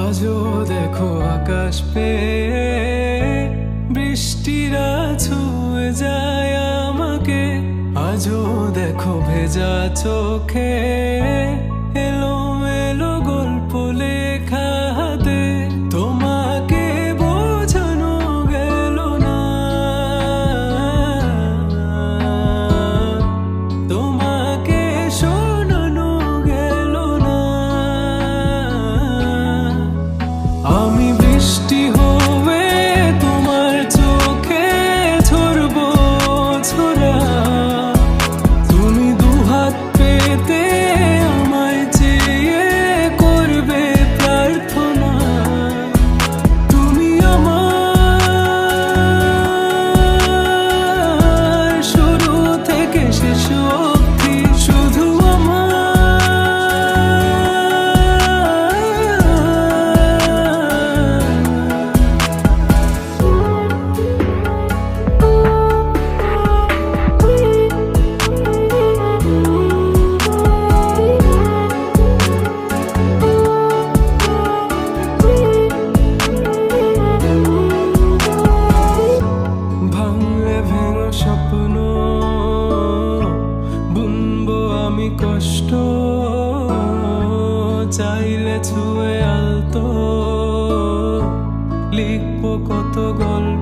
আজও দেখো আকাশ পেয়ে বৃষ্টিরা ছুঁয়ে যায় আমাকে। আজও দেখো ভেজা চোখে এলো এলো গল্প লেখা হাতে। তোমাকে বোঝানো গেল না, তোমাকে শোনানো গেল না। আমি বৃষ্টি হয়ে তোমার চোখে ঝরবো ছোড়া। তুমি দুহাত পেতে আমায় চেয়ে করবে প্রার্থনা। তুমি আমার শুরু থেকে শেষ অবধি, শুধু স্বপ্ন বুনবো আমি কষ্ট, চাইলে ছুঁয়ে আলতো লিখবো কত গল্প।